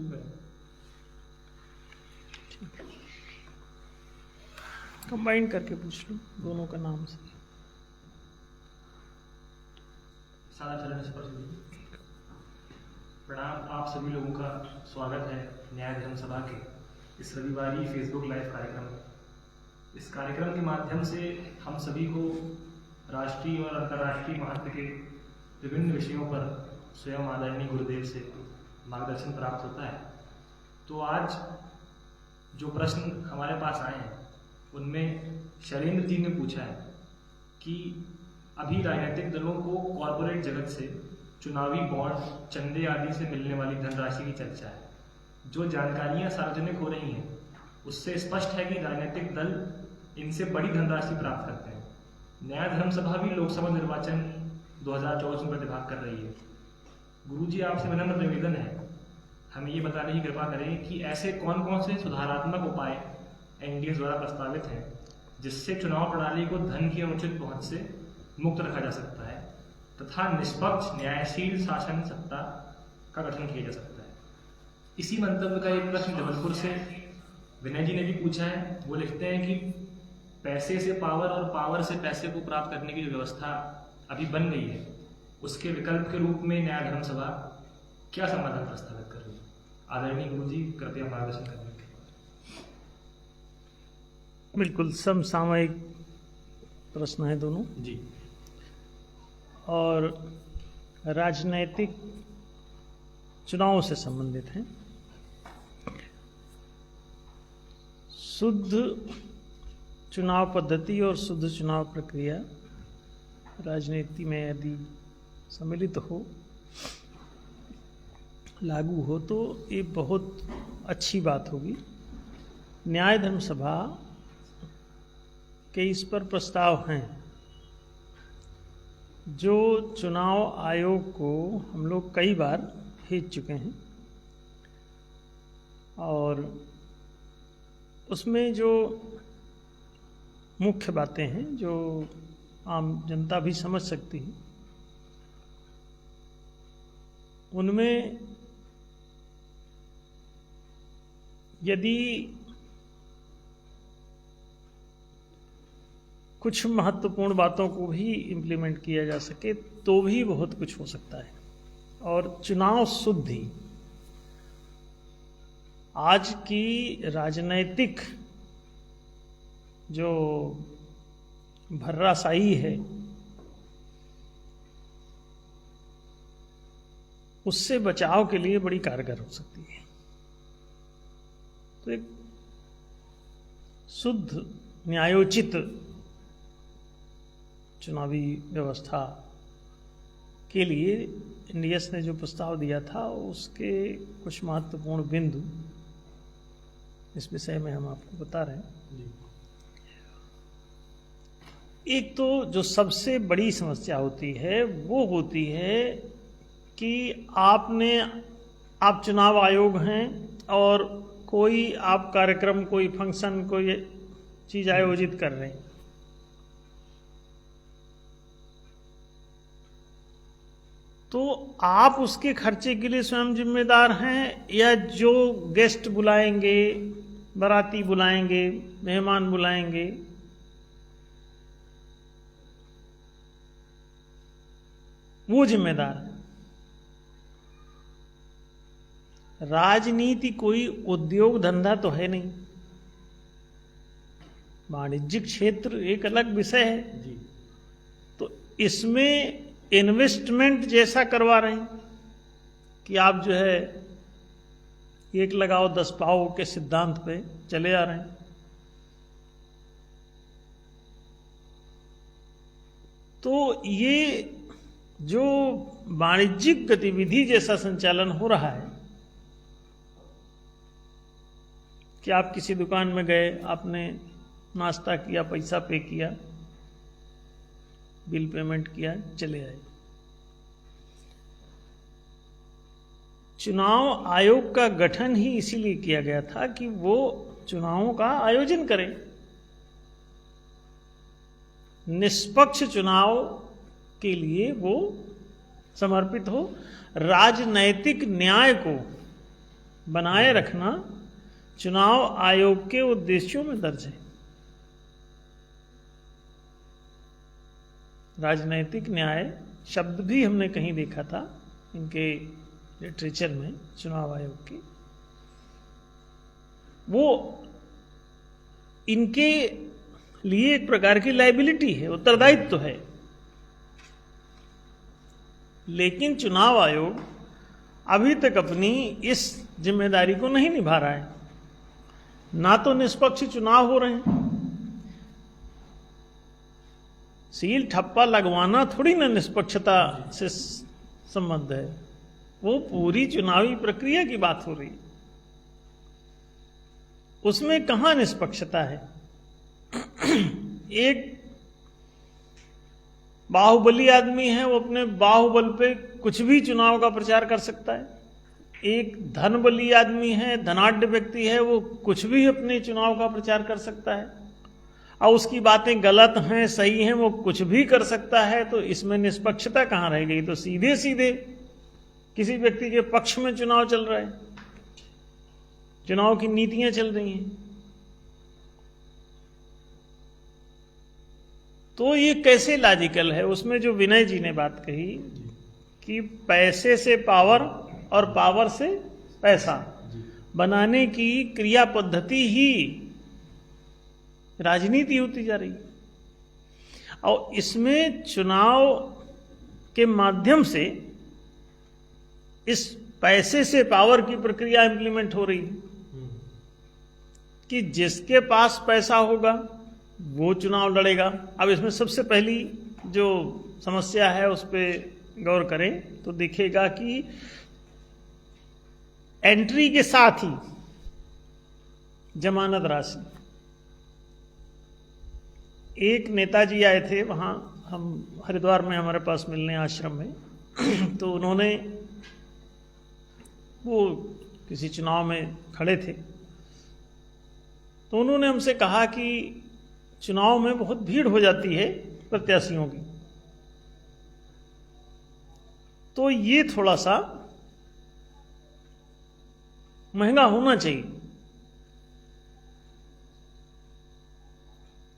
शुरू करें। कंबाइन करके पूछ लो दोनों का नाम से। सादा चरण स्पर्श। प्रणाम, आप सभी लोगों का स्वागत है न्याय धर्म सभा के इस रविवारी फेसबुक लाइव कार्यक्रम में। इस कार्यक्रम के माध्यम से हम सभी को राष्ट्रीय और अंतर्राष्ट्रीय महत्व के विभिन्न विषयों पर स्वयं आदरणीय गुरुदेव से मार्गदर्शन प्राप्त होता है। तो आज जो प्रश्न हमारे पास आए हैं उनमें शैलेंद्र जी ने पूछा है कि अभी राजनीतिक दलों को कॉरपोरेट जगत से चुनावी बॉन्ड, चंदे आदि से मिलने वाली धनराशि की चर्चा है। जो जानकारियां सार्वजनिक हो रही हैं उससे स्पष्ट है कि राजनीतिक दल इनसे बड़ी धनराशि प्राप्त करते हैं। न्याय धर्म सभा भी लोकसभा निर्वाचन 2024 में प्रतिभाग कर रही है। गुरुजी, आपसे विनम्र निवेदन है, हमें ये बताने की कृपा करें कि ऐसे कौन कौन से सुधारात्मक उपाय एनडीए द्वारा प्रस्तावित हैं जिससे चुनाव प्रणाली को धन की अनुचित पहुंच से मुक्त रखा जा सकता है तथा निष्पक्ष न्यायशील शासन सत्ता का गठन किया जा सकता है। इसी मंतव्य का एक प्रश्न जबलपुर से विनय जी ने भी पूछा है। वो लिखते हैं कि पैसे से पावर और पावर से पैसे को प्राप्त करने की जो व्यवस्था अभी बन गई है उसके विकल्प के रूप में न्याय धर्म सभा क्या समाधान प्रस्तावित कर रही है? आदरणीय गुरुजी, कृपया मार्गदर्शन करें। बिल्कुल समसामयिक प्रश्न है दोनों जी। और राजनैतिक चुनाव से संबंधित हैं। शुद्ध चुनाव पद्धति और शुद्ध चुनाव प्रक्रिया राजनीति में यदि सम्मिलित हो, लागू हो तो ये बहुत अच्छी बात होगी। न्याय धर्म सभा के इस पर प्रस्ताव हैं जो चुनाव आयोग को हम लोग कई बार भेज चुके हैं और उसमें जो मुख्य बातें हैं जो आम जनता भी समझ सकती है, उनमें यदि कुछ महत्वपूर्ण बातों को भी इम्प्लीमेंट किया जा सके तो भी बहुत कुछ हो सकता है। और चुनाव शुद्धि आज की राजनैतिक जो भर्राशाही है उससे बचाव के लिए बड़ी कारगर हो सकती है। तो एक शुद्ध न्यायोचित चुनावी व्यवस्था के लिए एनडीएस ने जो प्रस्ताव दिया था उसके कुछ महत्वपूर्ण बिंदु इस विषय में हम आपको बता रहे हैं। एक तो जो सबसे बड़ी समस्या होती है वो होती है कि आप चुनाव आयोग हैं और कोई आप कार्यक्रम, कोई फंक्शन, कोई चीज आयोजित कर रहे हैं, तो आप उसके खर्चे के लिए स्वयं जिम्मेदार हैं या जो गेस्ट बुलाएंगे, बाराती बुलाएंगे, मेहमान बुलाएंगे, वो जिम्मेदार है। राजनीति कोई उद्योग धंधा तो है नहीं, वाणिज्यिक क्षेत्र एक अलग विषय है जी। तो इसमें इन्वेस्टमेंट जैसा करवा रहे हैं कि आप जो है एक लगाओ 10 पाओ के सिद्धांत पे चले आ रहे हैं। तो ये जो वाणिज्यिक गतिविधि जैसा संचालन हो रहा है कि आप किसी दुकान में गए, आपने नाश्ता किया, पैसा पे किया, बिल पेमेंट किया, चले आए। चुनाव आयोग का गठन ही इसीलिए किया गया था कि वो चुनावों का आयोजन करे, निष्पक्ष चुनाव के लिए वो समर्पित हो, राजनैतिक न्याय को बनाए रखना चुनाव आयोग के उद्देश्यों में दर्ज है। राजनैतिक न्याय शब्द भी हमने कहीं देखा था इनके लिटरेचर में चुनाव आयोग के, वो इनके लिए एक प्रकार की लायबिलिटी है, उत्तरदायित्व तो है। लेकिन चुनाव आयोग अभी तक अपनी इस जिम्मेदारी को नहीं निभा रहा है। ना तो निष्पक्ष चुनाव हो रहे हैं, सील ठप्पा लगवाना थोड़ी ना निष्पक्षता से संबंध है, वो पूरी चुनावी प्रक्रिया की बात हो रही है, उसमें कहां निष्पक्षता है। एक बाहुबली आदमी है, वो अपने बाहुबल पे कुछ भी चुनाव का प्रचार कर सकता है। एक धनबली आदमी है, धनाढ्य व्यक्ति है, वो कुछ भी अपने चुनाव का प्रचार कर सकता है, और उसकी बातें गलत हैं सही हैं वो कुछ भी कर सकता है। तो इसमें निष्पक्षता कहां रह गई? तो सीधे सीधे किसी व्यक्ति के पक्ष में चुनाव चल रहा है, चुनाव की नीतियां चल रही हैं। तो ये कैसे लॉजिकल है? उसमें जो विनय जी ने बात कही कि पैसे से पावर और पावर से पैसा बनाने की क्रिया पद्धति ही राजनीति होती जा रही है, और इसमें चुनाव के माध्यम से इस पैसे से पावर की प्रक्रिया इंप्लीमेंट हो रही है कि जिसके पास पैसा होगा वो चुनाव लड़ेगा। अब इसमें सबसे पहली जो समस्या है उस पर गौर करें तो दिखेगा कि एंट्री के साथ ही जमानत राशि। एक नेताजी आए थे वहाँ, हम हरिद्वार में हमारे पास मिलने आश्रम में, तो उन्होंने वो किसी चुनाव में खड़े थे, तो उन्होंने हमसे कहा कि चुनाव में बहुत भीड़ हो जाती है प्रत्याशियों की, तो ये थोड़ा सा महंगा होना चाहिए।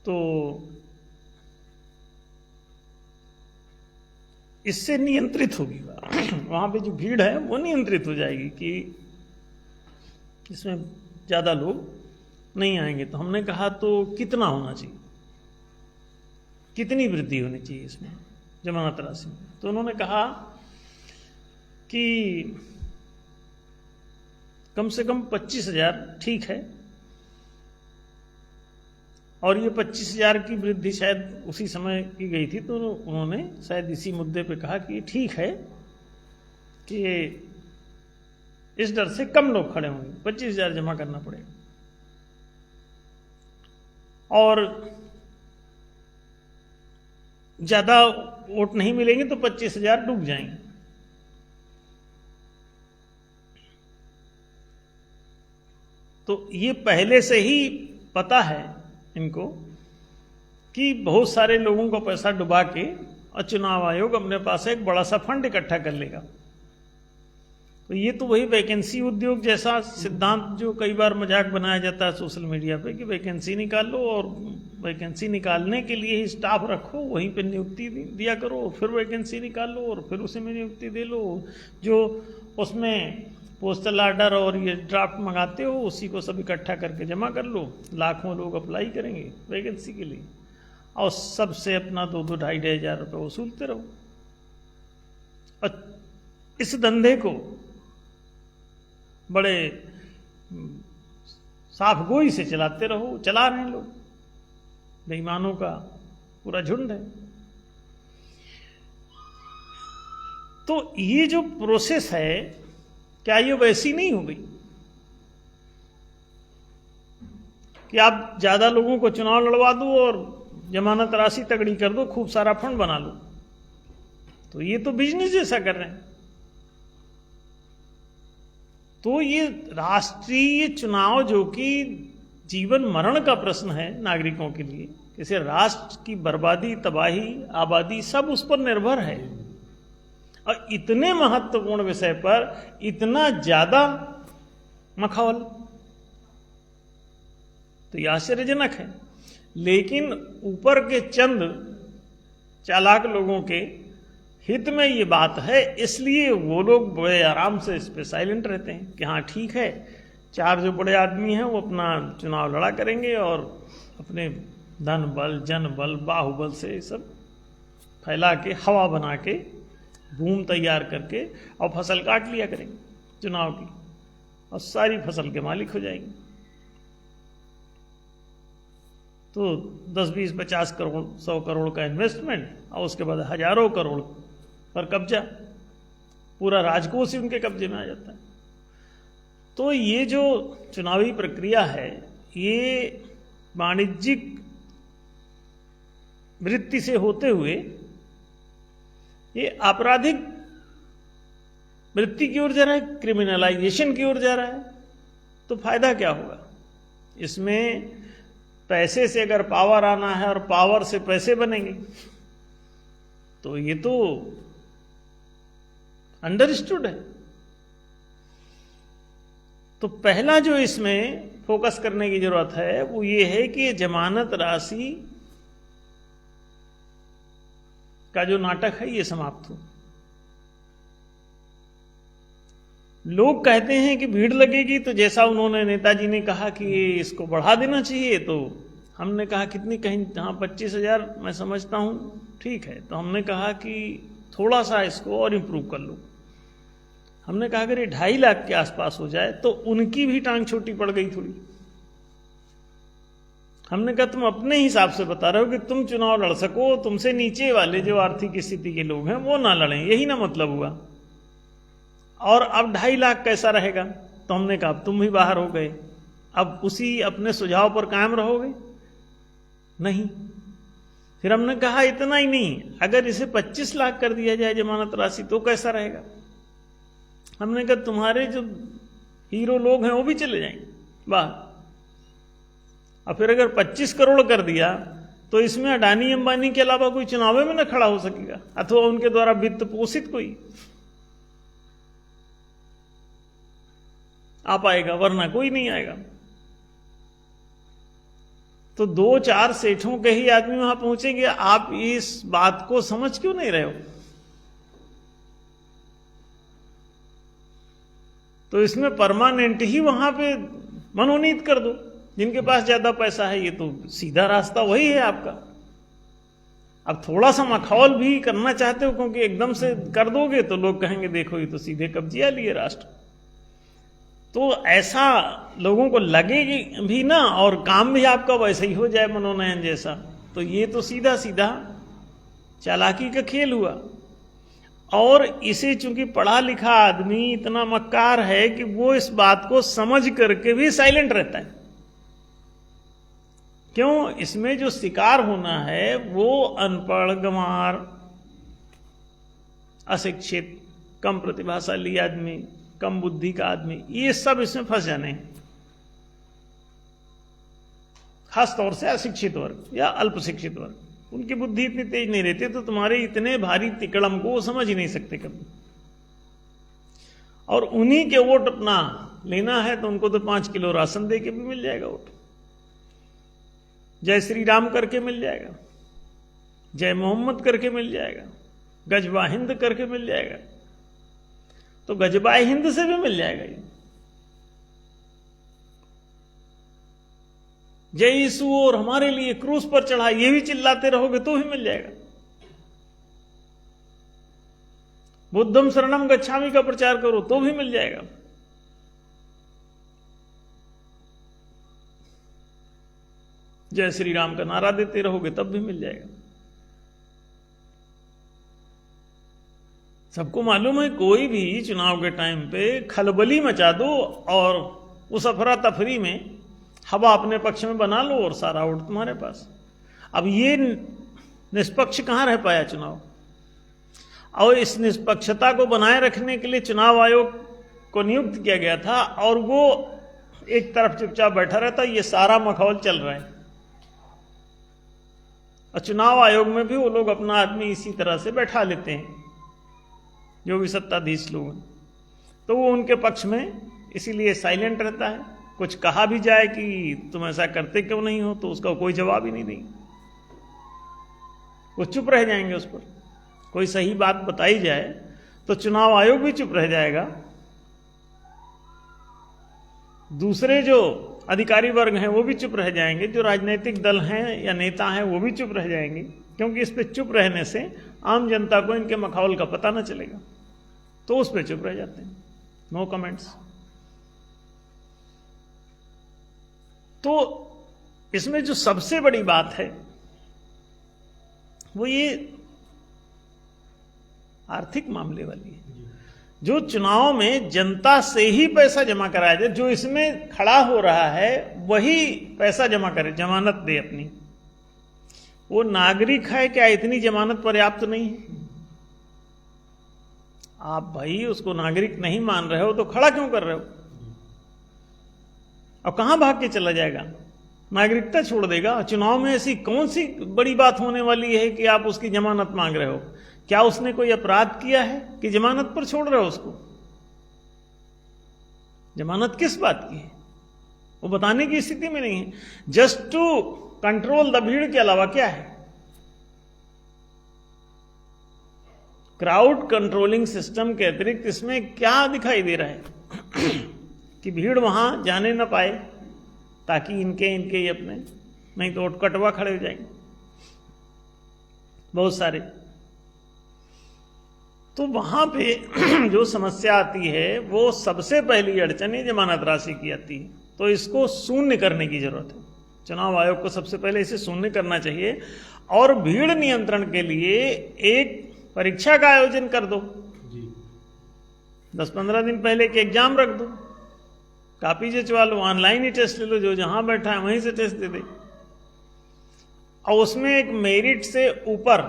तो इससे नियंत्रित होगी वहां पे जो भीड़ है वो नियंत्रित हो जाएगी कि इसमें ज्यादा लोग नहीं आएंगे। तो हमने कहा तो कितना होना चाहिए, कितनी वृद्धि होनी चाहिए इसमें जमानत राशि में? तो उन्होंने कहा कि कम से कम 25,000 ठीक है, और ये 25,000 की वृद्धि शायद उसी समय की गई थी, तो उन्होंने शायद इसी मुद्दे पे कहा कि ठीक है कि इस डर से कम लोग खड़े होंगे, 25,000 जमा करना पड़ेगा, और ज्यादा वोट नहीं मिलेंगे तो 25,000 डूब जाएंगे। तो ये पहले से ही पता है इनको कि बहुत सारे लोगों को पैसा डुबा के और चुनाव आयोग अपने पास एक बड़ा सा फंड इकट्ठा कर लेगा। तो ये तो वही वैकेंसी उद्योग जैसा सिद्धांत जो कई बार मजाक बनाया जाता है सोशल मीडिया पे कि वैकेंसी निकाल लो और वैकेंसी निकालने के लिए ही स्टाफ रखो, वहीं पे नियुक्ति दिया करो, फिर वैकेंसी निकाल लो और फिर उसी में नियुक्ति दे लो। जो उसमें पोस्टल ऑर्डर और ये ड्राफ्ट मंगाते हो उसी को सब इकट्ठा करके जमा कर लो, लाखों लोग अप्लाई करेंगे वैकेंसी के लिए, और सबसे अपना 2-2, 2,500 रुपये वसूलते रहो। और इस धंधे को बड़े साफ गोई से चलाते रहो, चला रहे हैं लोग, बेईमानों का पूरा झुंड है। तो ये जो प्रोसेस है क्या ये वैसी नहीं हो गई कि आप ज्यादा लोगों को चुनाव लड़वा दो और जमानत राशि तगड़ी कर दो, खूब सारा फंड बना लो? तो ये तो बिजनेस जैसा कर रहे हैं। तो ये राष्ट्रीय चुनाव जो कि जीवन मरण का प्रश्न है नागरिकों के लिए, किसी राष्ट्र की बर्बादी, तबाही, आबादी सब उस पर निर्भर है, और इतने महत्वपूर्ण विषय पर इतना ज्यादा मखौल। तो यह आश्चर्यजनक है, लेकिन ऊपर के चंद चालाक लोगों के हित में ये बात है, इसलिए वो लोग बड़े आराम से इस पे साइलेंट रहते हैं कि हाँ ठीक है, चार जो बड़े आदमी हैं वो अपना चुनाव लड़ा करेंगे और अपने धन बल, जन बल, बाहुबल से सब फैला के, हवा बना के, बूम तैयार करके और फसल काट लिया करेंगे चुनाव की, और सारी फसल के मालिक हो जाएंगे। तो 10, 20, 50 करोड़, 100 करोड़ का इन्वेस्टमेंट और उसके बाद हजारों करोड़ पर कब्जा, पूरा राजकोष ही उनके कब्जे में आ जाता है। तो ये जो चुनावी प्रक्रिया है, ये वाणिज्यिक वृत्ति से होते हुए ये आपराधिक वृत्ति की ओर जा रहा है, क्रिमिनलाइजेशन की ओर जा रहा है। तो फायदा क्या होगा इसमें? पैसे से अगर पावर आना है और पावर से पैसे बनेंगे, तो ये तो अंडरस्टूड है। तो पहला जो इसमें फोकस करने की जरूरत है वो ये है कि जमानत राशि का जो नाटक है ये समाप्त हो। लोग कहते हैं कि भीड़ लगेगी, तो जैसा उन्होंने नेताजी ने कहा कि इसको बढ़ा देना चाहिए, तो हमने कहा कितनी, कहीं हाँ 25,000 मैं समझता हूं ठीक है। तो हमने कहा कि थोड़ा सा इसको और इम्प्रूव कर लो। हमने कहा अगर ये 2.5 लाख के आसपास हो जाए तो उनकी भी टांग छोटी पड़ गई थोड़ी। हमने कहा तुम अपने हिसाब से बता रहे हो कि तुम चुनाव लड़ सको, तुमसे नीचे वाले जो आर्थिक स्थिति के लोग हैं वो ना लड़ें, यही ना मतलब हुआ। और अब 2.5 लाख कैसा रहेगा? तो हमने कहा अब तुम भी बाहर हो गए, अब उसी अपने सुझाव पर कायम रहोगे? नहीं। फिर हमने कहा इतना ही नहीं, अगर इसे 25 लाख कर दिया जाए जमानत राशि तो कैसा रहेगा? हमने कहा तुम्हारे जो हीरो लोग हैं वो भी चले जाएंगे बाहर। और फिर अगर 25 करोड़ कर दिया तो इसमें अडानी अंबानी के अलावा कोई चुनाव में न खड़ा हो सकेगा, अथवा उनके द्वारा वित्त पोषित कोई आ पाएगा, वरना कोई नहीं आएगा। तो 2-4 सेठों के ही आदमी वहां पहुंचेंगे। आप इस बात को समझ क्यों नहीं रहे हो? तो इसमें परमानेंट ही वहां पे मनोनीत कर दो जिनके पास ज्यादा पैसा है। ये तो सीधा रास्ता वही है आपका। अब थोड़ा सा मखौल भी करना चाहते हो, क्योंकि एकदम से कर दोगे तो लोग कहेंगे देखो ये तो सीधे कब्जिया लिए राष्ट्र। तो ऐसा लोगों को लगेगी भी ना, और काम भी आपका वैसे ही हो जाए मनोनयन जैसा। तो ये तो सीधा सीधा चालाकी का खेल हुआ। और इसे चूंकि पढ़ा लिखा आदमी इतना मक्कार है कि वो इस बात को समझ करके भी साइलेंट रहता है। क्यों? इसमें जो शिकार होना है वो अनपढ़, गंवार, अशिक्षित, कम प्रतिभाशाली आदमी, कम बुद्धि का आदमी, ये सब इसमें फंस जाने हैं। खास तौर से अशिक्षित वर्ग या अल्प शिक्षित वर्ग, उनकी बुद्धि इतनी तेज नहीं रहती, तो तुम्हारे इतने भारी तिकड़म को वो समझ ही नहीं सकते कभी। और उन्हीं के वोट अपना लेना है तो उनको तो 5 किलो राशन दे के भी मिल जाएगा वोट, जय श्री राम करके मिल जाएगा, जय मोहम्मद करके मिल जाएगा, गजबा हिंद करके मिल जाएगा। तो गजबाए हिंद से भी मिल जाएगा ये। जय यीशु और हमारे लिए क्रूस पर चढ़ा, ये भी चिल्लाते रहोगे तो भी मिल जाएगा। बुद्धम शरणम गच्छामि का प्रचार करो तो भी मिल जाएगा। जय श्री राम का नारा देते रहोगे तब भी मिल जाएगा। सबको मालूम है कोई भी चुनाव के टाइम पे खलबली मचा दो और उस अफरा तफरी में हवा अपने पक्ष में बना लो और सारा वोट तुम्हारे पास। अब ये निष्पक्ष कहां रह पाया चुनाव? और इस निष्पक्षता को बनाए रखने के लिए चुनाव आयोग को नियुक्त किया गया था, और वो एक तरफ चुपचाप बैठा रहता। ये सारा मखौल चल रहा है। और चुनाव आयोग में भी वो लोग अपना आदमी इसी तरह से बैठा लेते हैं, जो भी सत्ताधीश लोग हैं। तो वो उनके पक्ष में इसीलिए साइलेंट रहता है। कुछ कहा भी जाए कि तुम ऐसा करते क्यों नहीं हो, तो उसका कोई जवाब ही नहीं देंगे, वो चुप रह जाएंगे उस पर। कोई सही बात बताई जाए तो चुनाव आयोग भी चुप रह जाएगा, दूसरे जो अधिकारी वर्ग हैं वो भी चुप रह जाएंगे, जो राजनीतिक दल हैं या नेता हैं वो भी चुप रह जाएंगे, क्योंकि इस पे चुप रहने से आम जनता को इनके मखौल का पता न चलेगा, तो उस पे चुप रह जाते हैं, नो कमेंट्स। तो इसमें जो सबसे बड़ी बात है वो ये आर्थिक मामले वाली है। जो चुनाव में जनता से ही पैसा जमा कराया जाए, जो इसमें खड़ा हो रहा है वही पैसा जमा करे, जमानत दे अपनी। वो नागरिक है, क्या इतनी जमानत पर्याप्त नहीं है? आप भाई उसको नागरिक नहीं मान रहे हो तो खड़ा क्यों कर रहे हो? और कहां भाग के चला जाएगा? नागरिकता छोड़ देगा? चुनाव में ऐसी कौन सी बड़ी बात होने वाली है कि आप उसकी जमानत मांग रहे हो? क्या उसने कोई अपराध किया है कि जमानत पर छोड़ रहे हो उसको? जमानत किस बात की है वो बताने की स्थिति में नहीं है। जस्ट टू कंट्रोल द भीड़ के अलावा क्या है? क्राउड कंट्रोलिंग सिस्टम के अतिरिक्त इसमें क्या दिखाई दे रहा है? कि भीड़ वहां जाने ना पाए, ताकि इनके ये अपने, नहीं तो कटवा खड़े हो जाएंगे बहुत सारे। तो वहां पे जो समस्या आती है वो सबसे पहली अड़चन ये जमानत राशि की आती है। तो इसको शून्य करने की जरूरत है। चुनाव आयोग को सबसे पहले इसे शून्य करना चाहिए और भीड़ नियंत्रण के लिए एक परीक्षा का आयोजन कर दो। 10-15 दिन पहले एक एग्जाम रख दो, कॉपी जचवा लो, ऑनलाइन ही टेस्ट ले लो, जो जहां बैठा है वहीं से टेस्ट दे दे। और उसमें एक मेरिट से ऊपर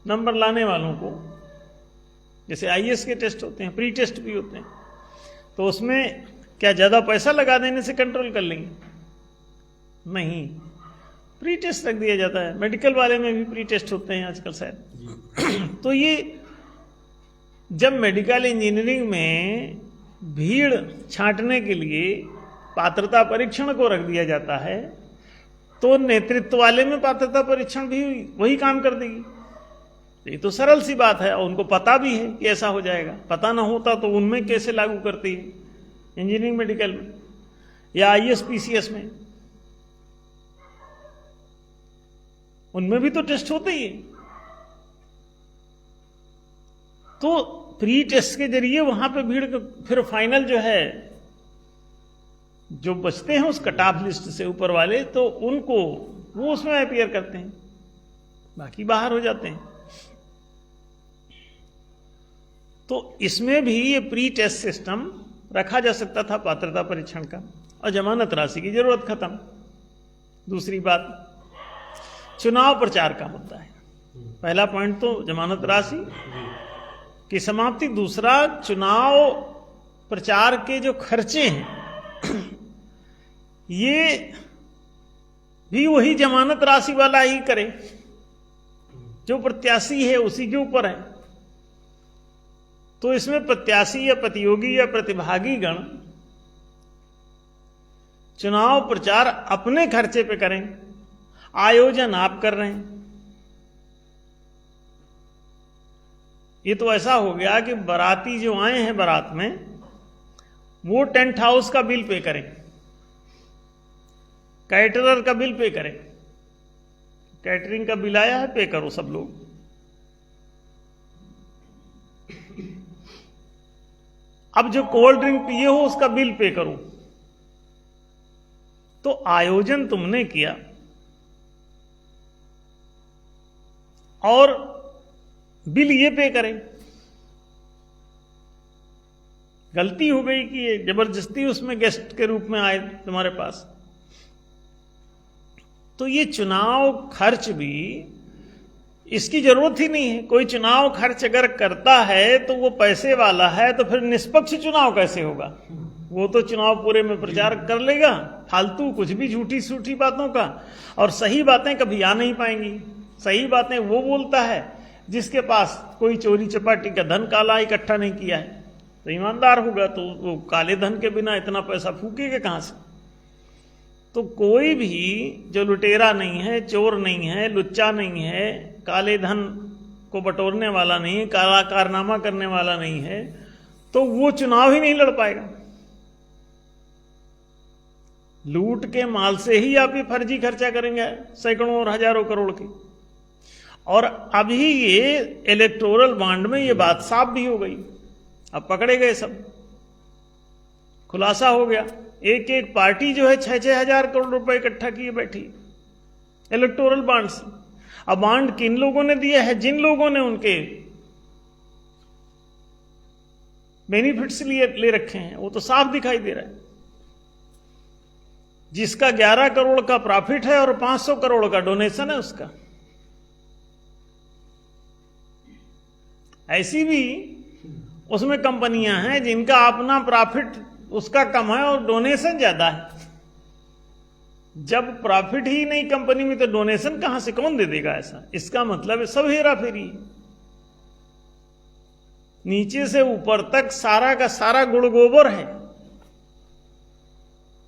नंबर लाने वालों को, जैसे आईएएस के टेस्ट होते हैं, प्री टेस्ट भी होते हैं, तो उसमें क्या ज्यादा पैसा लगा देने से कंट्रोल कर लेंगे? नहीं, प्री टेस्ट रख दिया जाता है। मेडिकल वाले में भी प्री टेस्ट होते हैं आजकल शायद। तो ये जब मेडिकल इंजीनियरिंग में भीड़ छांटने के लिए पात्रता परीक्षण को रख दिया जाता है, तो नेतृत्व वाले में पात्रता परीक्षण भी वही काम कर देगी। ये तो सरल सी बात है और उनको पता भी है कि ऐसा हो जाएगा। पता ना होता तो उनमें कैसे लागू करती है? इंजीनियरिंग मेडिकल में या आईएएस पीसीएस में, उनमें भी तो टेस्ट होते ही है। तो प्री टेस्ट के जरिए वहां पे भीड़, फिर फाइनल जो है, जो बचते हैं उस कट ऑफ लिस्ट से ऊपर वाले, तो उनको वो उसमें अपीयर करते हैं, बाकी बाहर हो जाते हैं। तो इसमें भी ये प्री टेस्ट सिस्टम रखा जा सकता था, पात्रता परीक्षण का, और जमानत राशि की जरूरत खत्म। दूसरी बात, चुनाव प्रचार का मुद्दा है। पहला पॉइंट तो जमानत राशि की समाप्ति। दूसरा, चुनाव प्रचार के जो खर्चे हैं ये भी वही जमानत राशि वाला ही करे, जो प्रत्याशी है उसी के ऊपर है। तो इसमें प्रत्याशी या प्रतियोगी या प्रतिभागी गण चुनाव प्रचार अपने खर्चे पे करें, आयोजन आप कर रहे हैं। ये तो ऐसा हो गया कि बाराती जो आए हैं बारात में, वो टेंट हाउस का बिल पे करें, कैटरर का बिल पे करें। कैटरिंग का बिल आया है, पे करो सब लोग। अब जो कोल्ड ड्रिंक पिए हो उसका बिल पे करो। तो आयोजन तुमने किया और बिल ये पे करें। गलती हो गई कि ये जबरदस्ती उसमें गेस्ट के रूप में आए तुम्हारे पास। तो ये चुनाव खर्च भी, इसकी जरूरत ही नहीं है। कोई चुनाव खर्च अगर करता है तो वो पैसे वाला है, तो फिर निष्पक्ष चुनाव कैसे होगा? वो तो चुनाव पूरे में प्रचार कर लेगा फालतू कुछ भी, झूठी सूठी बातों का, और सही बातें कभी आ नहीं पाएंगी। सही बातें वो बोलता है जिसके पास कोई चोरी चपाटी का धन काला इकट्ठा नहीं किया है। तो ईमानदार होगा, तो वो काले धन के बिना इतना पैसा फूकेगा कहाँ से? तो कोई भी जो लुटेरा नहीं है, चोर नहीं है, लुच्चा नहीं है, काले धन को बटोरने वाला नहीं है, काला कारनामा करने वाला नहीं है, तो वो चुनाव ही नहीं लड़ पाएगा। लूट के माल से ही आप ये फर्जी खर्चा करेंगे सैकड़ों और हजारों करोड़ की। और अभी ये इलेक्टोरल बॉन्ड में ये बात साफ भी हो गई, अब पकड़े गए सब, खुलासा हो गया। एक एक पार्टी जो है 6-6 हजार करोड़ रुपए इकट्ठा किए बैठी इलेक्टोरल बॉन्ड से। अब बॉन्ड किन लोगों ने दिया है? जिन लोगों ने उनके बेनिफिट्स ले रखे हैं, वो तो साफ दिखाई दे रहा है। जिसका 11 करोड़ का प्रॉफिट है और 500 करोड़ का डोनेशन है उसका। ऐसी भी उसमें कंपनियां हैं जिनका अपना प्रॉफिट उसका कम है और डोनेशन ज्यादा है। जब प्रॉफिट ही नहीं कंपनी में तो डोनेशन कहां से, कौन दे देगा ऐसा? इसका मतलब है सब हेरा फेरी, नीचे से ऊपर तक सारा का सारा गुड़ गोबर है।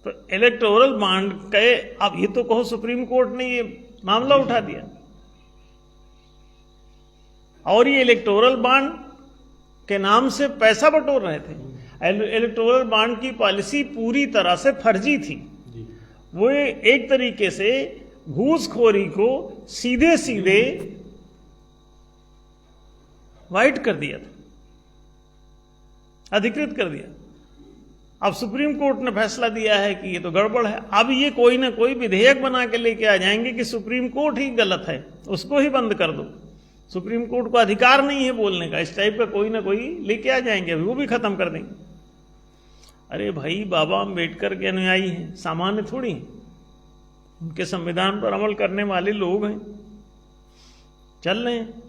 तो इलेक्टोरल बॉन्ड के, अब ये तो कहो सुप्रीम कोर्ट ने ये मामला उठा दिया, और ये इलेक्टोरल बॉन्ड के नाम से पैसा बटोर रहे थे। इलेक्टोरल बॉन्ड की पॉलिसी पूरी तरह से फर्जी थी। वो एक तरीके से घूसखोरी को सीधे सीधे वाइट कर दिया था, अधिकृत कर दिया। अब सुप्रीम कोर्ट ने फैसला दिया है कि ये तो गड़बड़ है। अब ये कोई ना कोई विधेयक बना के लेके आ जाएंगे कि सुप्रीम कोर्ट ही गलत है, उसको ही बंद कर दो, सुप्रीम कोर्ट को अधिकार नहीं है बोलने का, इस टाइप का कोई ना कोई लेके आ जाएंगे, अभी वो भी खत्म कर देंगे। अरे भाई, बाबा अम्बेडकर के अनुयायी हैं, सामान्य थोड़ी हैं, उनके संविधान पर अमल करने वाले लोग हैं, चल रहे हैं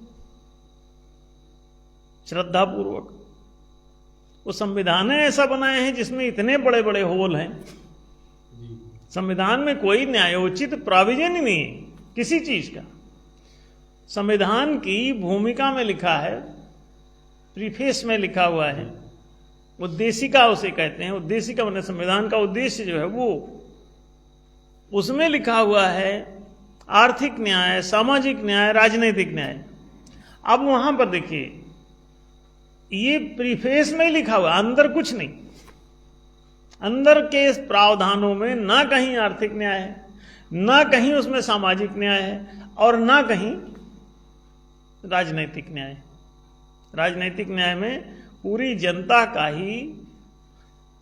श्रद्धापूर्वक। वो संविधान ऐसा बनाए हैं जिसमें इतने बड़े बड़े होल हैं, संविधान में कोई न्यायोचित प्रोविजन ही नहीं है किसी चीज का। संविधान की भूमिका में लिखा है, प्रीफेस में लिखा हुआ है, उद्देशिका उसे कहते हैं, उद्देशिका मतलब संविधान का उद्देश्य जो है वो, उसमें लिखा हुआ है आर्थिक न्याय, सामाजिक न्याय, राजनीतिक न्याय। अब वहां पर देखिए, ये प्रीफेस में ही लिखा हुआ, अंदर कुछ नहीं। अंदर के प्रावधानों में ना कहीं आर्थिक न्याय है, ना कहीं उसमें सामाजिक न्याय है, और ना कहीं राजनैतिक न्याय। राजनैतिक न्याय में पूरी जनता का ही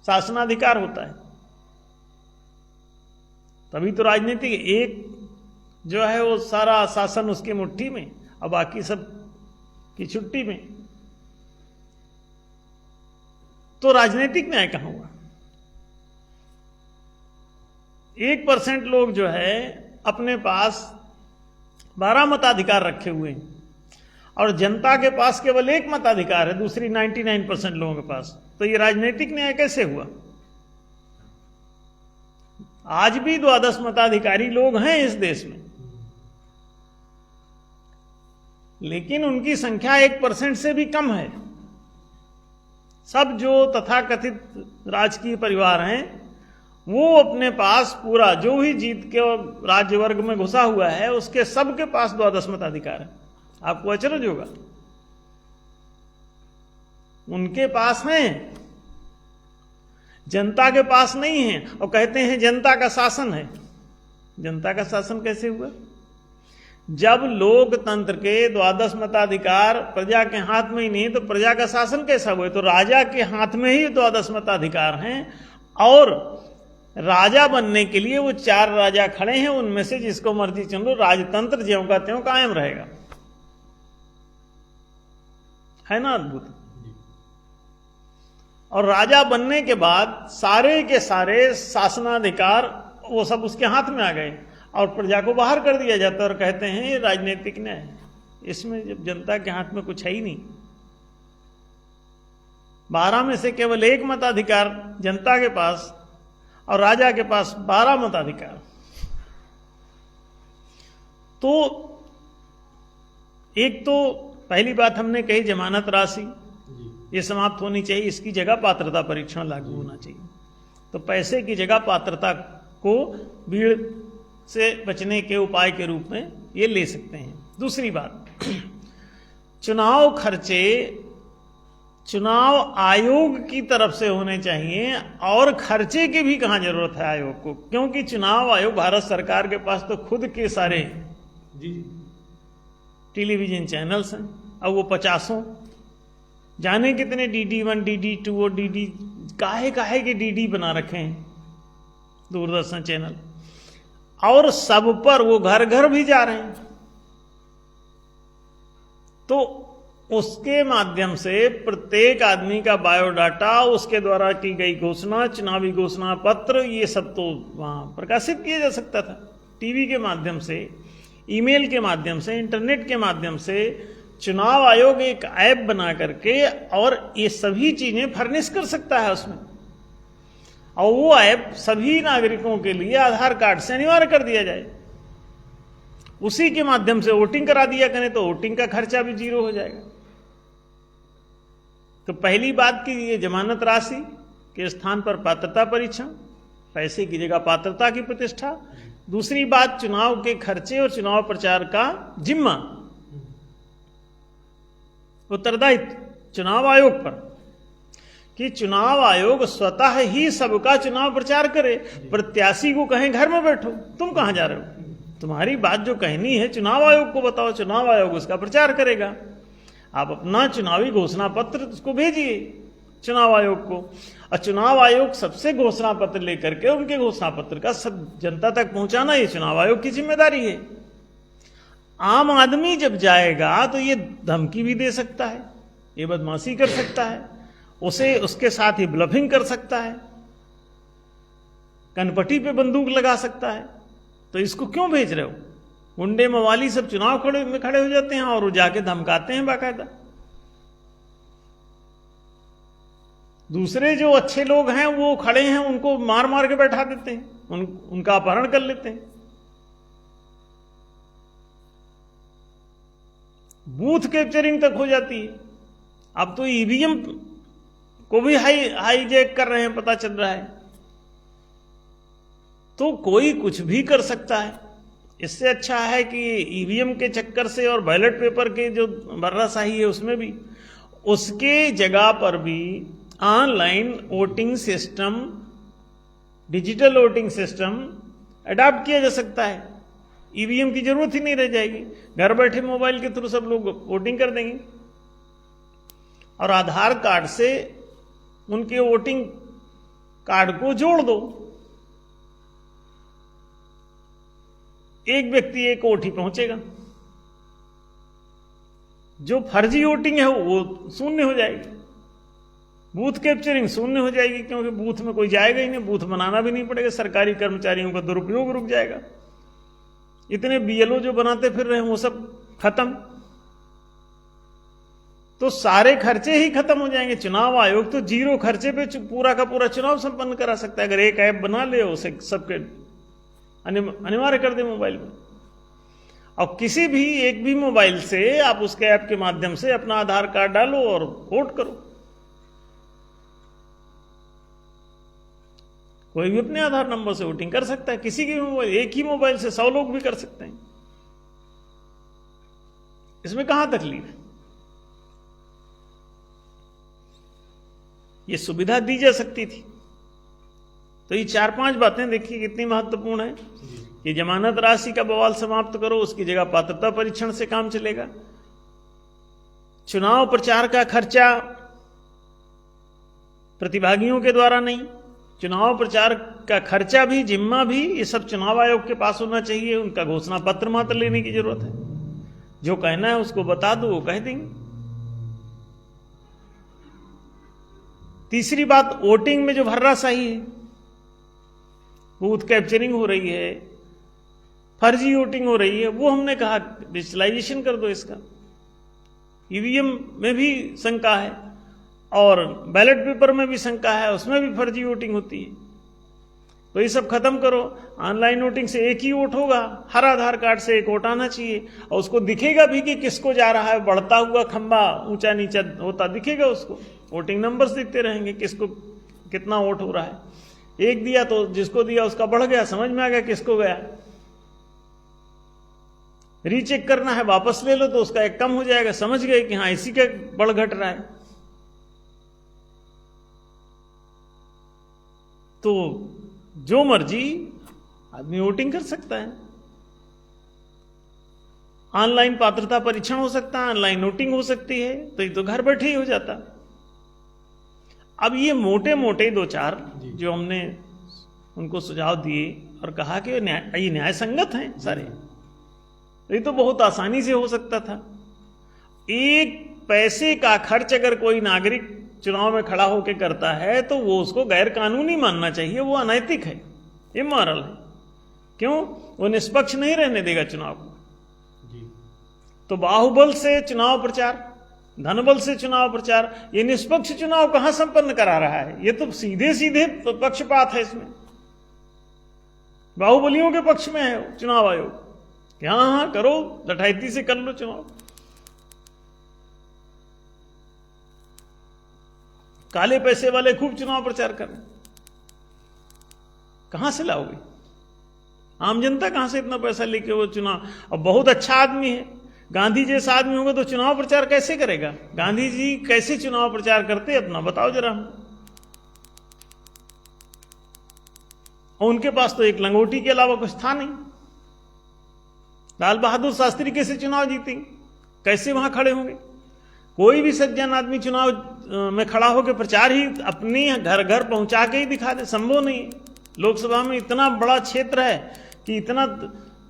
शासनाधिकार होता है, तभी तो राजनीतिक एक जो है वो सारा शासन उसकी मुट्ठी में, और बाकी सब की छुट्टी में। तो राजनीतिक न्याय कहां हुआ? 1% लोग जो है अपने पास 12 मताधिकार रखे हुए हैं, और जनता के पास केवल 1 मताधिकार है, दूसरी 99% लोगों के पास। तो ये राजनीतिक न्याय कैसे हुआ? आज भी 12 मताधिकारी लोग हैं इस देश में, लेकिन उनकी संख्या 1% से भी कम है। सब जो तथाकथित राजकीय परिवार हैं, वो अपने पास पूरा जो भी जीत के राज्य वर्ग में घुसा हुआ है, उसके सबके पास 12 मताधिकार है। आपको अचरज होगा, उनके पास हैं, जनता के पास नहीं है, और कहते हैं जनता का शासन है। जनता का शासन कैसे हुआ? जब लोकतंत्र के 12 मताधिकार प्रजा के हाथ में ही नहीं, तो प्रजा का शासन कैसा हुआ? तो राजा के हाथ में ही 12 मताधिकार हैं, और राजा बनने के लिए वो 4 राजा खड़े हैं, उनमें से जिसको मर्जी चुन लो, राजतंत्र ज्यों का त्यों कायम रहेगा। है ना अद्भुत? और राजा बनने के बाद सारे के सारे शासनाधिकार वो सब उसके हाथ में आ गए, और प्रजा को बाहर कर दिया जाता है, और कहते हैं ये राजनीतिक न्याय। इसमें जब जनता के हाथ में कुछ है ही नहीं, 12 में से केवल 1 मताधिकार जनता के पास, और राजा के पास 12 मताधिकार। तो एक तो पहली बात हमने कही जमानत राशि, ये समाप्त होनी चाहिए, इसकी जगह पात्रता परीक्षण लागू होना चाहिए। तो पैसे की जगह पात्रता को भीड़ से बचने के उपाय के रूप में ये ले सकते हैं। दूसरी बात, चुनाव खर्चे चुनाव आयोग की तरफ से होने चाहिए, और खर्चे की भी कहां जरूरत है आयोग को, क्योंकि चुनाव आयोग भारत सरकार के पास तो खुद के सारे जी टेलीविजन चैनल्स हैं, अब वो 50 जाने कितने DD1 DD2 और DD काहे के DD बना रखे हैं दूरदर्शन चैनल, और सब पर वो घर घर भी जा रहे हैं। तो उसके माध्यम से प्रत्येक आदमी का बायोडाटा, उसके द्वारा की गई घोषणा, चुनावी घोषणा पत्र, ये सब तो वहां प्रकाशित किया जा सकता था। टीवी के माध्यम से, ईमेल के माध्यम से, इंटरनेट के माध्यम से चुनाव आयोग एक ऐप बना करके और ये सभी चीजें फर्निश कर सकता है उसमें, और वो ऐप सभी नागरिकों के लिए आधार कार्ड से अनिवार्य कर दिया जाए। उसी के माध्यम से वोटिंग करा दिया करें तो वोटिंग का खर्चा भी 0 हो जाएगा। तो पहली बात की ये जमानत राशि के स्थान पर पात्रता परीक्षण, पैसे की जगह पात्रता की प्रतिष्ठा। दूसरी बात, चुनाव के खर्चे और चुनाव प्रचार का जिम्मा, उत्तरदायित्व चुनाव आयोग पर, कि चुनाव आयोग स्वतः ही सबका चुनाव प्रचार करे। प्रत्याशी को कहें घर में बैठो, तुम कहां जा रहे हो, तुम्हारी बात जो कहनी है चुनाव आयोग को बताओ, चुनाव आयोग उसका प्रचार करेगा। आप अपना चुनावी घोषणा पत्र उसको भेजिए चुनाव आयोग को, और चुनाव आयोग सबसे घोषणा पत्र लेकर के उनके घोषणा पत्र का सब जनता तक पहुंचाना ये चुनाव आयोग की जिम्मेदारी है। आम आदमी जब जाएगा तो ये धमकी भी दे सकता है, ये बदमाशी कर सकता है, उसे उसके साथ ही ब्लफिंग कर सकता है, कनपटी पे बंदूक लगा सकता है। तो इसको क्यों भेज रहे हो? गुंडे मवाली सब चुनाव में खड़े हो जाते हैं और वो जाके धमकाते हैं बाकायदा। दूसरे जो अच्छे लोग हैं वो खड़े हैं, उनको मार मार के बैठा देते हैं, उनका अपहरण कर लेते हैं। बूथ कैप्चरिंग तक हो जाती है। अब तो ईवीएम को भी हाईजैक कर रहे हैं, पता चल रहा है। तो कोई कुछ भी कर सकता है। इससे अच्छा है कि ईवीएम के चक्कर से और बैलेट पेपर के जो बर्राशाही है उसमें भी, उसके जगह पर भी online voting system, digital voting system adopt किया जा सकता है। ईवीएम की जरूरत ही नहीं रह जाएगी, घर बैठे मोबाइल के थ्रू सब लोग वोटिंग कर देंगे। और आधार कार्ड से उनके वोटिंग कार्ड को जोड़ दो, एक व्यक्ति एक वोट ही पहुंचेगा। जो फर्जी वोटिंग है वो शून्य हो जाएगी, बूथ कैप्चरिंग शून्य हो जाएगी, क्योंकि बूथ में कोई जाएगा ही नहीं, बूथ बनाना भी नहीं पड़ेगा, सरकारी कर्मचारियों का दुरुपयोग रुक जाएगा। इतने बीएलओ जो बनाते फिर रहे हैं वो सब खत्म, तो सारे खर्चे ही खत्म हो जाएंगे। चुनाव आयोग तो 0 खर्चे पे पूरा का पूरा चुनाव संपन्न करा सकता है, अगर एक ऐप बना ले उसे सबके अनिवार्य कर दे मोबाइल में। और किसी भी एक भी मोबाइल से आप उसके ऐप के माध्यम से अपना आधार कार्ड डालो और वोट करो। कोई भी अपने आधार नंबर से वोटिंग कर सकता है, किसी की भी मोबाइल, एक ही मोबाइल से 100 लोग भी कर सकते हैं। इसमें कहां तकलीफ है? ये सुविधा दी जा सकती थी। तो ये 4-5 बातें देखिए कितनी महत्वपूर्ण है। ये जमानत राशि का बवाल समाप्त करो, उसकी जगह पात्रता परीक्षण से काम चलेगा। चुनाव प्रचार का खर्चा प्रतिभागियों के द्वारा नहीं, चुनाव प्रचार का खर्चा भी, जिम्मा भी, ये सब चुनाव आयोग के पास होना चाहिए। उनका घोषणा पत्र मात्र लेने की जरूरत है, जो कहना है उसको बता दो, वो कह देंगे। तीसरी बात, वोटिंग में जो भर्राशाही है, बूथ कैप्चरिंग हो रही है, फर्जी वोटिंग हो रही है, वो हमने कहा डिजिटलाइजेशन कर दो इसका। ईवीएम में भी शंका है और बैलेट पेपर में भी शंका है, उसमें भी फर्जी वोटिंग होती है। तो ये सब खत्म करो। ऑनलाइन वोटिंग से एक ही वोट होगा, हर आधार कार्ड से एक वोट आना चाहिए, और उसको दिखेगा भी कि किसको जा रहा है। बढ़ता हुआ खंबा ऊंचा नीचा होता दिखेगा उसको, वोटिंग नंबर्स दिखते रहेंगे, किसको कितना वोट हो रहा है। एक दिया तो जिसको दिया उसका बढ़ गया, समझ में आ गया किसको गया। रीचेक करना है, वापस ले लो तो उसका एक कम हो जाएगा, समझ गए कि हाँ इसी का बढ़ घट रहा है। तो जो मर्जी आदमी वोटिंग कर सकता है। ऑनलाइन पात्रता परीक्षण हो सकता है, ऑनलाइन वोटिंग हो सकती है, तो ये तो घर बैठे ही हो जाता। अब ये मोटे मोटे दो चार जो हमने उनको सुझाव दिए और कहा कि ये न्याय संगत हैं सारे, ये तो बहुत आसानी से हो सकता था। एक पैसे का खर्च अगर कोई नागरिक चुनाव में खड़ा होकर करता है तो वो उसको गैर कानूनी मानना चाहिए, वो अनैतिक है, इमोरल है। क्यों? वो निष्पक्ष नहीं रहने देगा चुनाव को। तो बाहुबल से चुनाव प्रचार, धनबल से चुनाव प्रचार, ये निष्पक्ष चुनाव कहां संपन्न करा रहा है? ये तो सीधे सीधे पक्षपात है इसमें, बाहुबलियों के पक्ष में है चुनाव आयोग। हाँ करो, डकैती से कर लो चुनाव। काले पैसे वाले खूब चुनाव प्रचार कर रहे हैं, कहां से लाओगे? आम जनता कहां से इतना पैसा लेके वो चुनाव? अब बहुत अच्छा आदमी है, गांधी जैसा आदमी होगा तो चुनाव प्रचार कैसे करेगा? गांधी जी कैसे चुनाव प्रचार करते अपना बताओ जरा हम। और उनके पास तो एक लंगोटी के अलावा कुछ था नहीं। लाल बहादुर शास्त्री कैसे चुनाव जीतेंगे? कैसे वहां खड़े होंगे? कोई भी सज्जन आदमी चुनाव में खड़ा होकर प्रचार ही अपनी घर घर पहुंचा के ही दिखा दे, संभव नहीं है। लोकसभा में इतना बड़ा क्षेत्र है कि इतना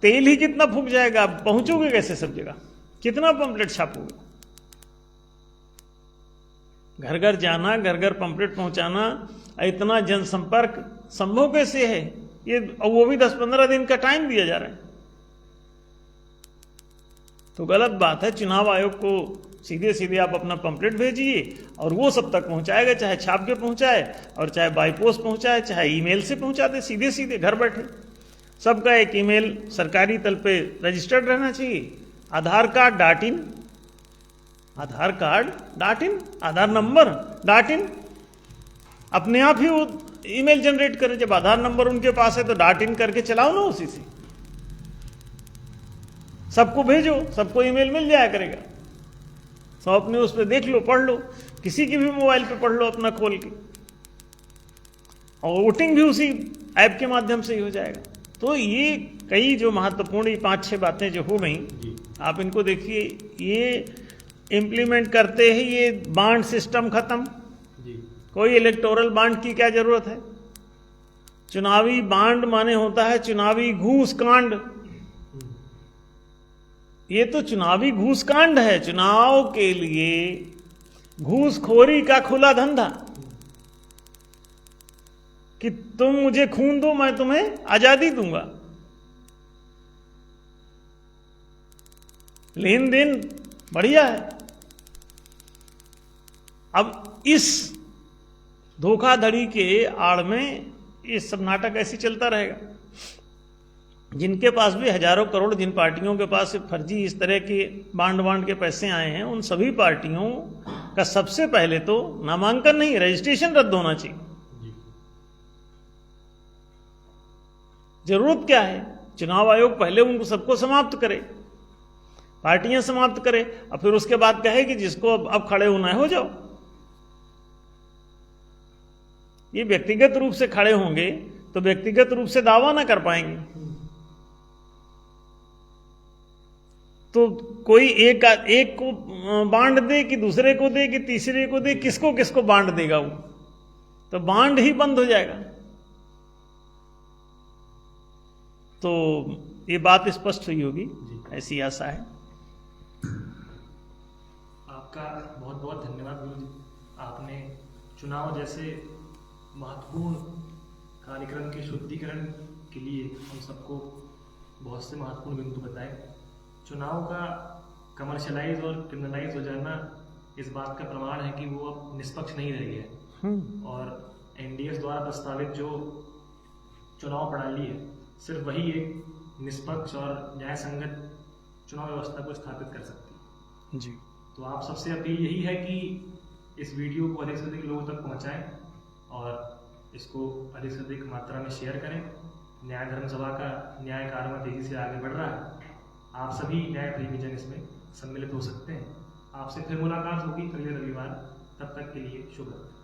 तेल ही कितना फूक जाएगा, पहुंचोगे कैसे सब जगह? कितना पंपलेट छापोगे? घर घर जाना, घर घर पंपलेट पहुंचाना, इतना जनसंपर्क संभव कैसे है? ये वो भी 10-15 दिन का टाइम दिया जा रहा है, तो गलत बात है। चुनाव आयोग को सीधे सीधे आप अपना पंपलेट भेजिए और वो सब तक पहुंचाएगा, चाहे छाप के पहुंचाए और चाहे बाई पोस्ट पहुंचाए, चाहे ईमेल से पहुंचा दे, सीधे सीधे घर बैठे। सबका एक ईमेल सरकारी तल पे रजिस्टर्ड रहना चाहिए। Aadhaar card .in, Aadhaar card .in, Aadhaar number .in, अपने आप ही वो ईमेल जनरेट करे। जब आधार नंबर उनके पास है तो .in करके चलाओ ना, उसी से सबको भेजो, सबको ईमेल मिल जाया करेगा। सब अपने उस पर देख लो, पढ़ लो, किसी की भी मोबाइल पे पढ़ लो अपना खोल के, और वोटिंग भी उसी ऐप के माध्यम से ही हो जाएगा। तो ये कई जो महत्वपूर्ण 5-6 बातें जो हो गई, आप इनको देखिए। ये इम्प्लीमेंट करते ही ये बांड सिस्टम खत्म। कोई इलेक्टोरल बांड की क्या जरूरत है? चुनावी बांड माने होता है चुनावी घूस कांड। ये तो चुनावी घूस कांड है, चुनाव के लिए घूसखोरी का खुला धंधा कि तुम मुझे खून दो, मैं तुम्हें आजादी दूंगा। लेन देन बढ़िया है। अब इस धोखाधड़ी के आड़ में ये सब नाटक ऐसे चलता रहेगा। जिनके पास भी हजारों करोड़, जिन पार्टियों के पास फर्जी इस तरह के बांड के पैसे आए हैं, उन सभी पार्टियों का सबसे पहले तो नामांकन नहीं, रजिस्ट्रेशन रद्द होना चाहिए। जरूरत क्या है? चुनाव आयोग पहले उनको सबको समाप्त करे, पार्टियां समाप्त करे, और फिर उसके बाद कहे कि जिसको अब खड़े होना है हो जाओ। ये व्यक्तिगत रूप से खड़े होंगे तो व्यक्तिगत रूप से दावा ना कर पाएंगे। तो कोई एक को बांड दे कि दूसरे को दे कि तीसरे को दे, किसको किसको बांड देगा वो? तो बांड ही बंद हो जाएगा। तो ये बात स्पष्ट हुई होगी, ऐसी आशा है। आपका बहुत बहुत धन्यवाद गुरु जी। आपने चुनाव जैसे महत्वपूर्ण कार्यक्रम के शुद्धिकरण के लिए हम सबको बहुत से महत्वपूर्ण बिंदु बताए। चुनाव का कमर्शलाइज और क्रिमिनलाइज हो जाना इस बात का प्रमाण है कि वो अब निष्पक्ष नहीं रह गया है, और एनडीएस द्वारा प्रस्तावित जो चुनाव प्रणाली है सिर्फ वही एक निष्पक्ष और न्याय संगत चुनाव व्यवस्था को स्थापित कर सकती है जी। तो आप सबसे अपील यही है कि इस वीडियो को अधिक से अधिक लोगों तक पहुंचाएं और इसको अधिक से अधिक मात्रा में शेयर करें। न्याय धर्म सभा का न्याय कार्य तेजी से आगे बढ़ रहा है। आप सभी न्याय प्रेमी जन इसमें सम्मिलित हो सकते हैं। आपसे फिर मुलाकात होगी अगले रविवार। तब तक के लिए शुभ रात्रि।